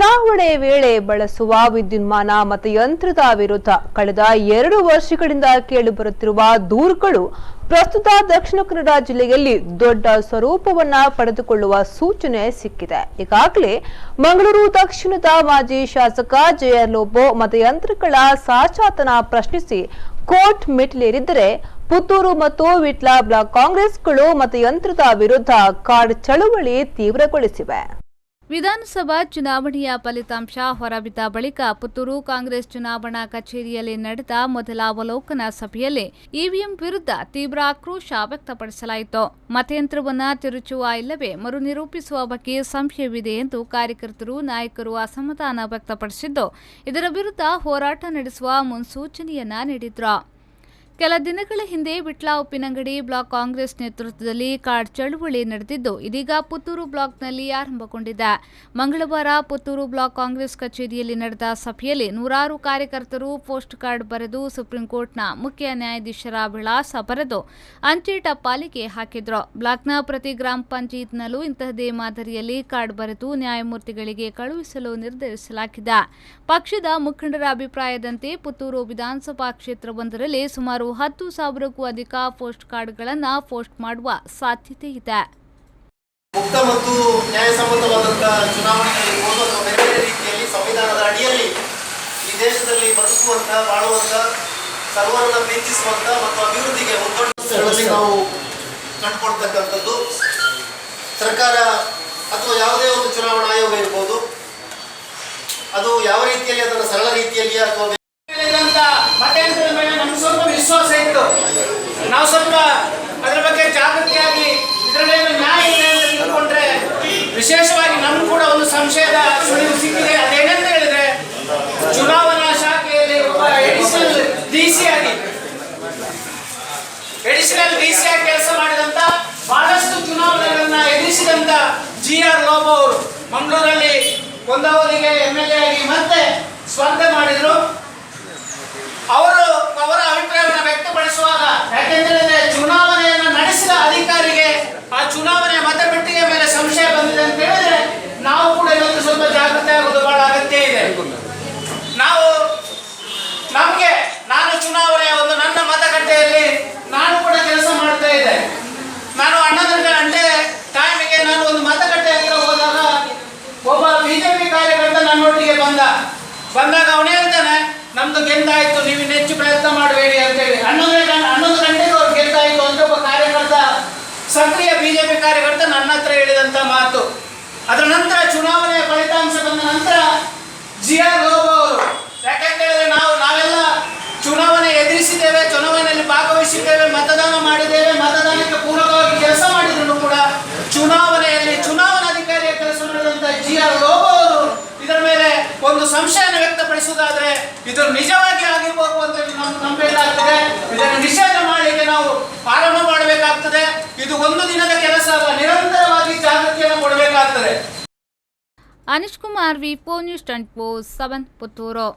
ಚುನಾವಣೆ ವೇಳೆ ಬಳಸುವ ವಿದ್ಯುನ್ಮಾನ ಮತಯಂತ್ರದ ವಿರುದ್ಧ ಕಳೆದ 2 ವರ್ಷಗಳಿಂದ ಕೇಳಿಬರುತ್ತಿರುವ ದೂರುಗಳು ಪ್ರಸ್ತುತ ದಕ್ಷಿಣ ಕನ್ನಡ ಜಿಲ್ಲೆಯಲ್ಲಿ ದೊಡ್ಡ ಸ್ವರೂಪವನ್ನ ಪಡೆದುಕೊಳ್ಳುವ ಸೂಚನೆ ಸಿಕ್ಕಿದೆ. ಈಗಾಗಲೇ ಮಂಗಳೂರು ದಕ್ಷಿಣದ ಮಾಜಿ ಶಾಸಕ ಜೆಆರ್ ಲೋಬೋ ಮತಯಂತ್ರಗಳ ಸಾಚಾತನ ಪ್ರಶ್ನಿಸಿ ಕೋರ್ಟ್ ಮೆಟ್ಟಿಲೇರಿದ್ದರೆ, ಪುತ್ತೂರು ಮತ್ತು ವಿಟ್ಲ ಬ್ಲಾಕ್ ಕಾಂಗ್ರೆಸ್ಗಳು ಮತಯಂತ್ರದ ವಿರುದ್ಧ ಕಾಡ್ ಚಳುವಳಿ ತೀವ್ರಗೊಳಿಸಿವೆ. ವಿಧಾನಸಭಾ ಚುನಾವಣೆಯ ಫಲಿತಾಂಶ ಹೊರಬಿದ್ದ ಬಳಿಕ ಪುತ್ತೂರು ಕಾಂಗ್ರೆಸ್ ಚುನಾವಣಾ ಕಚೇರಿಯಲ್ಲಿ ನಡೆದ ಮೊದಲ ಅವಲೋಕನ ಸಭೆಯಲ್ಲಿ ಇವಿಎಂ ವಿರುದ್ಧ ತೀವ್ರ ಆಕ್ರೋಶ ವ್ಯಕ್ತಪಡಿಸಲಾಯಿತು. ಮತಯಂತ್ರವನ್ನು ತಿರುಚುವ ಇಲ್ಲವೇ ಮರುನಿರೂಪಿಸುವ ಬಗ್ಗೆ ಸಂಶಯವಿದೆ ಎಂದು ಕಾರ್ಯಕರ್ತರು, ನಾಯಕರು ಅಸಮಾಧಾನ ವ್ಯಕ್ತಪಡಿಸಿದ್ದು, ಇದರ ವಿರುದ್ಧ ಹೋರಾಟ ನಡೆಸುವ ಮುನ್ಸೂಚನೆಯನ್ನ ನೀಡಿದ್ರು. ಕೆಲ ದಿನಗಳ ಹಿಂದೆ ವಿಟ್ಲ ಉಪ್ಪಿನಂಗಡಿ ಬ್ಲಾಕ್ ಕಾಂಗ್ರೆಸ್ ನೇತೃತ್ವದಲ್ಲಿ ಕಾಡ್ ಚಳುವಳಿ ನಡೆದಿದ್ದು, ಇದೀಗ ಪುತ್ತೂರು ಬ್ಲಾಕ್ನಲ್ಲಿ ಆರಂಭಗೊಂಡಿದೆ. ಮಂಗಳವಾರ ಪುತ್ತೂರು ಬ್ಲಾಕ್ ಕಾಂಗ್ರೆಸ್ ಕಚೇರಿಯಲ್ಲಿ ನಡೆದ ಸಭೆಯಲ್ಲಿ ನೂರಾರು ಕಾರ್ಯಕರ್ತರು ಪೋಸ್ಟ್ ಕಾರ್ಡ್ ಬರೆದು ಸುಪ್ರೀಂಕೋರ್ಟ್ನ ಮುಖ್ಯ ನ್ಯಾಯಾಧೀಶರ ವಿಳಾಸ ಬರೆದು ಅಂಚೆ ಟಪಾಲಿಗೆ ಹಾಕಿದ್ರು. ಬ್ಲಾಕ್ನ ಪ್ರತಿ ಗ್ರಾಮ ಪಂಚಾಯತ್ನಲ್ಲೂ ಇಂತಹದೇ ಮಾದರಿಯಲ್ಲಿ ಕಾರ್ಡ್ ಬರೆದು ನ್ಯಾಯಮೂರ್ತಿಗಳಿಗೆ ಕಳುಹಿಸಲು ನಿರ್ಧರಿಸಲಾಗಿದೆ. ಪಕ್ಷದ ಮುಖಂಡರ ಅಭಿಪ್ರಾಯದಂತೆ ಪುತ್ತೂರು ವಿಧಾನಸಭಾ ಕ್ಷೇತ್ರವೊಂದರಲ್ಲಿ ಸುಮಾರು 10,000ಕ್ಕೂ ಅಧಿಕ ಪೋಸ್ಟ್ ಕಾರ್ಡ್ಗಳನ್ನು ಪೋಸ್ಟ್ ಮಾಡುವ ಸಾಧ್ಯತೆ ಇದೆ. ಮುಕ್ತ ಮತ್ತು ನ್ಯಾಯಸಮ್ಮತವಾದಂತಹ ಚುನಾವಣೆಗಳಿರ್ಬೋದು ಅಥವಾ ಬೇರೆ ಬೇರೆ ರೀತಿಯಲ್ಲಿ ಸಂವಿಧಾನದ ಅಡಿಯಲ್ಲಿ ಈ ದೇಶದಲ್ಲಿ ಬದುಕುವಂತಹ, ಬಾಳುವಂತಹ, ಸರ್ವರನ್ನ ಪ್ರೀತಿಸುವಂತಹ ಮತ್ತು ಅಭಿವೃದ್ಧಿಗೆ ಮುಂದುವರಿಸುವಲ್ಲಿ ನಾವು ಕಂಡುಕೊಳ್ತಕ್ಕಂಥದ್ದು ಸರ್ಕಾರ ಅಥವಾ ಯಾವುದೇ ಒಂದು ಚುನಾವಣಾ ಆಯೋಗ ಇರ್ಬೋದು, ಅದು ಯಾವ ರೀತಿಯಲ್ಲಿ ಅದನ್ನು ಸರಳ ರೀತಿಯಲ್ಲಿ ಅಥವಾ ಮತಯಂತ್ರದ ಮೇಲೆ ನಮ್ಗೆ ಸ್ವಲ್ಪ ವಿಶ್ವಾಸ ಇತ್ತು. ನಾವು ಸ್ವಲ್ಪ ಅದರ ಬಗ್ಗೆ ಜಾಗೃತಿಯಾಗಿ ಇದರಲ್ಲೇನು ನ್ಯಾಯ ಇದೆ ಅಂತ ತಿಳ್ಕೊಂಡ್ರೆ, ವಿಶೇಷವಾಗಿ ನಮ್ಗೆ ಕೂಡ ಒಂದು ಸಂಶಯದ ಸುಳಿವು ಸಿಕ್ಕಿದೆ. ಅದೇನೆಂತ ಹೇಳಿದ್ರೆ, ಚುನಾವಣಾ ಶಾಖೆಯಲ್ಲಿ ಎಡಿಷನಲ್ ಡಿಸಿ ಆಗಿ ಕೆಲಸ ಮಾಡಿದಂತ, ಬಹಳಷ್ಟು ಚುನಾವಣೆಗಳನ್ನ ಎದುರಿಸಿದಂತ ಜೆಆರ್ ಲೋಬೋ ಅವರು ಮಂಗಳೂರಲ್ಲಿ ಒಂದು ಅವಧಿಗೆ MLA ಆಗಿ ಮತ್ತೆ ಸ್ಪರ್ಧೆ ಮಾಡಿದ್ರು. ಅವರ ಅಭಿಪ್ರಾಯವನ್ನು ವ್ಯಕ್ತಪಡಿಸುವಾಗ, ಯಾಕೆಂದ್ರೆ ಚುನಾವಣೆಯನ್ನು ನಡೆಸಿದ ಅಧಿಕಾರಿಗೆ ಆ ಚುನಾವಣೆ ಮತಪೆಟ್ಟಿಗೆ ಮೇಲೆ ಸಂಶಯ ಬಂದಿದೆ ಅಂತ ಹೇಳಿದ್ರೆ, ನಾವು ಕೂಡ ಇವತ್ತು ಸ್ವಲ್ಪ ಜಾಗೃತಿ ಆಗೋದು ಬಹಳ ಅಗತ್ಯ ಇದೆ. ನಾನು ಚುನಾವಣೆಯ ಒಂದು ನನ್ನ ಮತಗಟ್ಟೆಯಲ್ಲಿ ನಾನು ಕೂಡ ಕೆಲಸ ಮಾಡ್ತಾ ಇದ್ದೆ. ನಾನು 11 ಗಂಟೆ ಟೈಮಿಗೆ ನಾನು ಒಂದು ಮತಗಟ್ಟೆ ಹತ್ರ ಹೋದಾಗ ಒಬ್ಬ ಬಿಜೆಪಿ ಕಾರ್ಯಕರ್ತ ನನ್ನೊಟ್ಟಿಗೆ ಬಂದಾಗ ಅವನು ಹೇಳ್ತಾನೆ, ನಮ್ದು ಗೆದ್ದಾಯ್ತು, ನೀವು ಹೆಚ್ಚು ಪ್ರಯತ್ನ ಮಾಡಬೇಡಿ ಅಂತ ಹೇಳಿ. 11 ಗಂಟೆಗೆ ಅವ್ರು ಗೆದ್ದಾಯ್ತು ಅಂದ್ರೆ ಒಬ್ಬ ಕಾರ್ಯಕರ್ತ, ಸಕ್ರಿಯ ಬಿಜೆಪಿ ಕಾರ್ಯಕರ್ತ ನನ್ನ ಹತ್ರ ಹೇಳಿದಂತ ಮಾತು. ಅದರ ನಂತರ ಚುನಾವಣೆಯ ಫಲಿತಾಂಶ ಬಂದ ನಂತರ ಜೆಆರ್ ಲೋಬೋ ಅವರು, ಯಾಕಂತೇಳಿದ್ರೆ ನಾವೆಲ್ಲ ಚುನಾವಣೆ ಎದುರಿಸಿದ್ದೇವೆ, ಚುನಾವಣೆಯಲ್ಲಿ ಭಾಗವಹಿಸಿದ್ದೇವೆ, ಮತದಾನ ಮಾಡಿದ್ದೇವೆ, ಮತದಾನಕ್ಕೆ ಪೂರಕವಾಗಿ ಕೆಲಸ ಮಾಡಿದ್ರು ಕೂಡ ಚುನಾವಣೆಯಲ್ಲಿ ಚುನಾವಣಾಧಿಕಾರಿಯ ಕೆಲಸ ಮಾಡಿದಂತ ಜೆಆರ್ ಲೋಬೋ ಅವರು ಇದರ ಮೇಲೆ ಒಂದು ಸಂಶಯನ ವ್ಯಕ್ತಪಡಿಸುವುದಾದ್ರೆ ಇದು ನಿಜವಾಗಿ ಆಗಿರ್ಬೇಕು ಅಂತ ನಂಬಬೇಕಾಗ್ತದೆ. ಇದನ್ನು ನಿಷೇಧ ಮಾಡಲಿಕ್ಕೆ ನಾವು ಆರಂಭ ಮಾಡಬೇಕಾಗ್ತದೆ. ಇದು ಒಂದು ದಿನದ ಕೆಲಸ ಅಲ್ಲ, ನಿರಂತರವಾಗಿ ಜಾಗೃತಿಯನ್ನು ಕೊಡಬೇಕಾಗ್ತದೆ. ಅನಿಶ್ ಕುಮಾರ್, ವಿ4 ನ್ಯೂಸ್ 24/7 ಪುತ್ತೂರು.